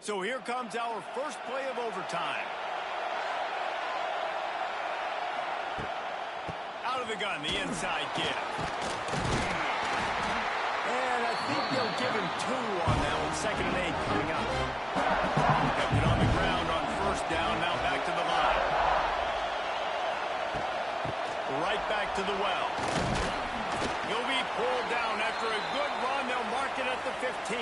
So here comes our first play of overtime. Out of the gun, the inside give. And I think they'll give him 2 on that one. 2nd and 8 coming up. Kept it on the ground on first down. Now back to the line. Right back to the well. He'll be pulled down after a good run. They'll mark it at the 15.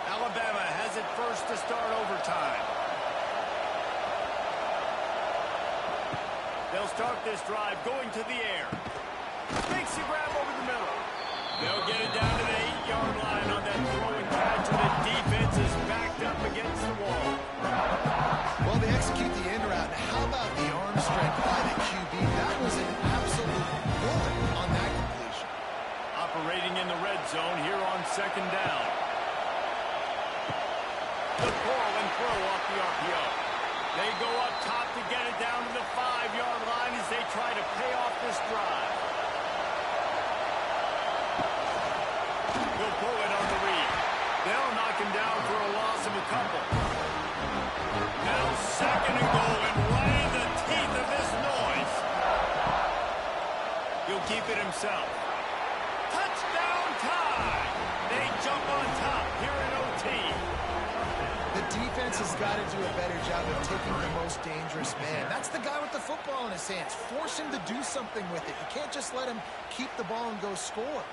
Alabama has it first to start overtime. They'll start this drive going to the air. Makes the grab over the middle. They'll get it down to the 8-yard line on that throw and catch, and the defense is backed up against the wall. Well, they execute the end route. How about the arm strength by the QB? That was an absolute bullet on that completion. Operating in the red zone here on 2nd down. The pull and throw off the RPO. They go up top to get it down to the 5-yard line as they try to pay off this drive. He'll pull it on the read. They'll knock him down for a loss of a couple. Now 2nd and goal, and right in the teeth of this noise. He'll keep it himself. Touchdown time! They jump on top here in OT. The defense has got to do a better job of taking the most dangerous man. That's the guy with the football in his hands. Force him to do something with it. You can't just let him keep the ball and go score.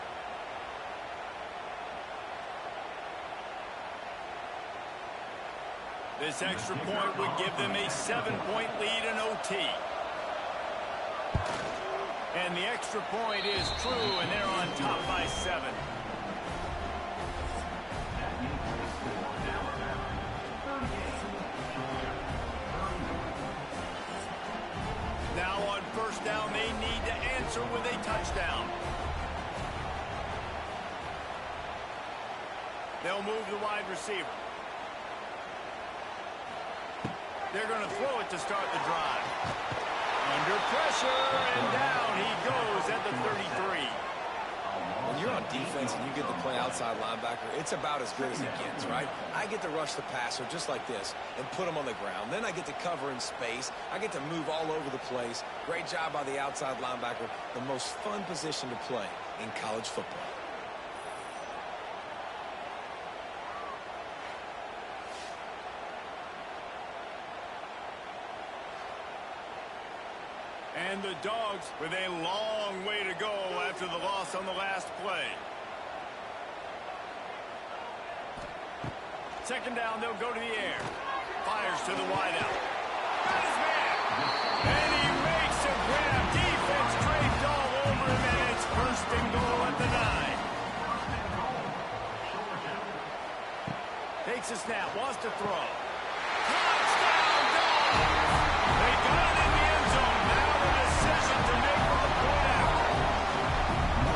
This extra point would give them a 7-point lead in OT. And the extra point is true, and they're on top by 7. Now on first down, they need to answer with a touchdown. They'll move the wide receiver. They're going to throw it to start the drive. Under pressure, and down he goes at the 33. When you're on defense and you get to play outside linebacker, it's about as good as it gets, right? I get to rush the passer just like this and put him on the ground. Then I get to cover in space. I get to move all over the place. Great job by the outside linebacker. The most fun position to play in college football. And the Dogs with a long way to go after the loss on the last play. 2nd down, they'll go to the air. Fires to the wideout. Got his man. And he makes a grab. Defense draped all over him, and it's 1st and goal at the 9. Takes a snap, wants to throw. Touchdown, Dogs! They got it in the end zone. Now the decision to make for the point after.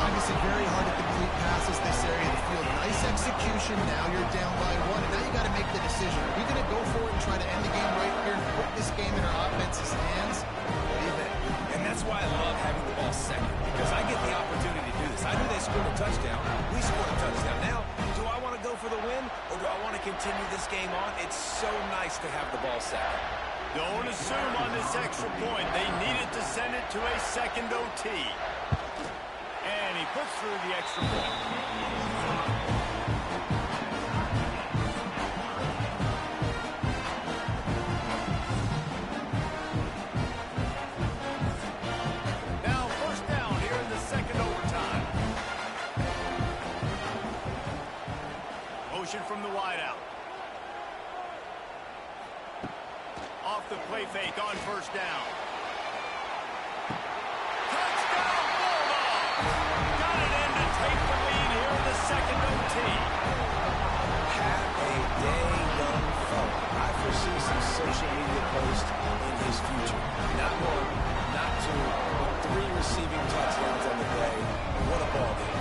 Obviously very hard to complete passes this area of the field. Nice execution. Now you're down by 1. And now you got to make the decision. Are we going to go for it and try to end the game right here and put this game in our offense's hands? What do you think? And that's why I love having the ball second, because I get the opportunity to do this. I knew they scored a touchdown. We scored a touchdown. Now, do I want to go for the win, or do I want to continue this game on? It's so nice to have the ball second. Don't assume on this extra point. They needed to send it to a 2nd OT. And he puts through the extra point. Now 1st down here in the 2nd overtime. Motion from the wideout. Off the play fake on 1st down. Touchdown, Bulldogs! Got it in to take the lead here in the 2nd OT. Have a day, young fella. I foresee some social media posts in his future. Not 1, not 2, but 3 receiving touchdowns on the day. What a ball game.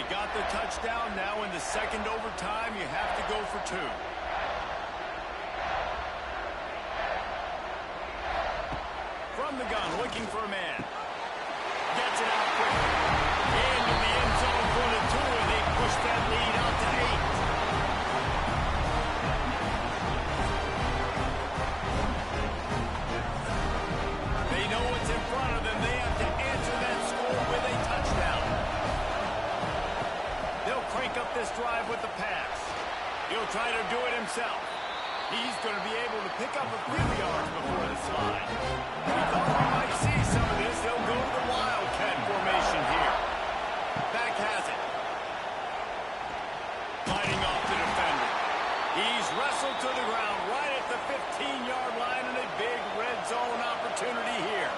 Got the touchdown. Now in the 2nd overtime, you have to go for 2. looking for a man. Gets it out quickly. Into the end zone for the 2, and they push that lead out to 8. They know what's in front of them. They have to answer that score with a touchdown. They'll crank up this drive with the pass. He'll try to do it himself. He's going to be able to pick up a few yards before the slide. We thought we might see some of this. They'll go to the Wildcat formation here. Back has it. Fighting off the defender. He's wrestled to the ground right at the 15-yard line, and a big red zone opportunity here.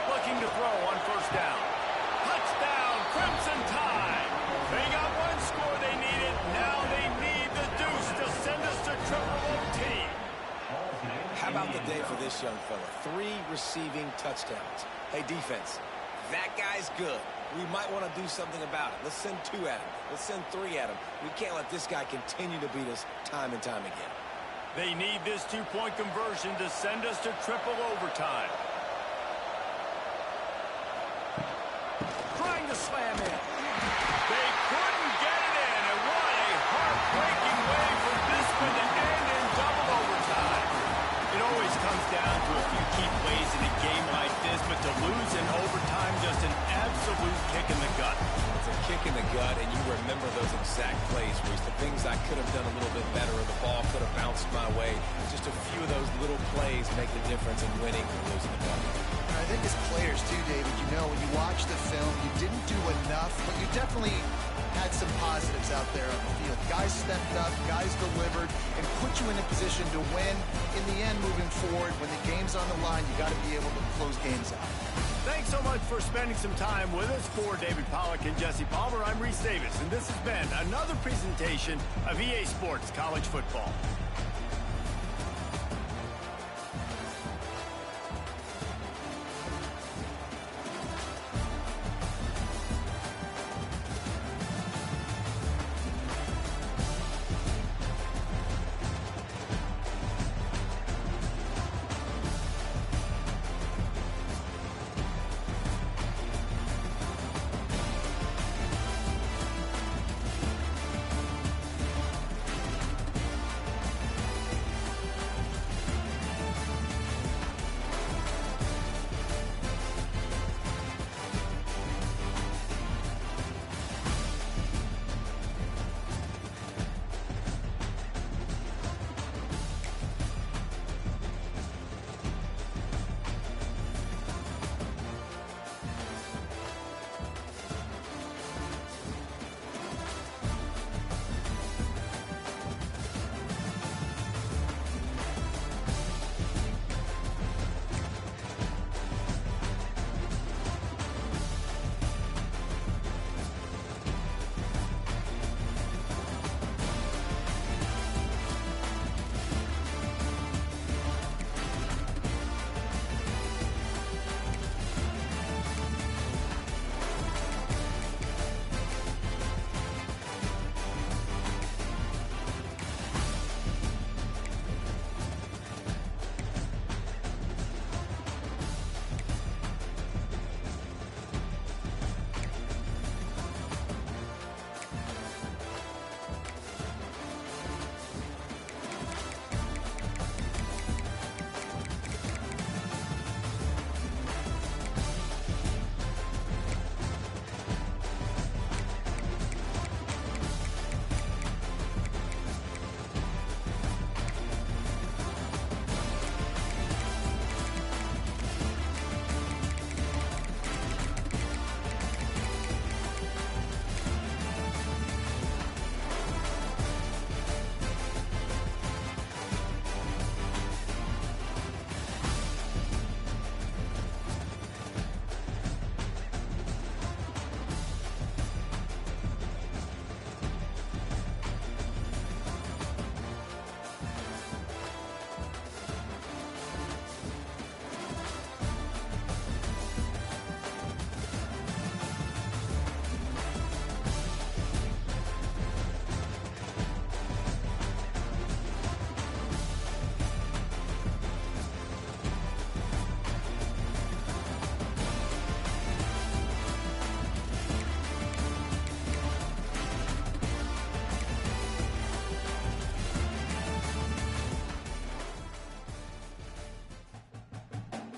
Looking to throw on first down. Touchdown, Crimson Tide. They got one score they needed. Now they need the deuce to send us to triple OT. How about the day for this young fella? 3 receiving touchdowns. Hey, defense, that guy's good. We might want to do something about it. Let's send 2 at him. Let's send 3 at him. We can't let this guy continue to beat us time and time again. They need this 2-point conversion to send us to triple overtime. Trying to slam in. They couldn't get it in, and what a heartbreaking way for this one to end in double overtime. It always comes down to a few key plays in a game like this, but to lose in overtime, just an absolute kick in the gut. It's a kick in the gut, and you remember those exact plays, Reese. The things I could have done a little bit better, or the ball could have bounced my way. Just a few of those little plays make the difference in winning or losing the game. I think as players too, David, you know, when you watch the film, you didn't do enough, but you definitely had some positives out there on the field. Guys stepped up, guys delivered, and put you in a position to win. In the end, moving forward, when the game's on the line, you got to be able to close games out. Thanks so much for spending some time with us. For David Pollack and Jesse Palmer, I'm Reese Davis, and this has been another presentation of EA Sports College Football.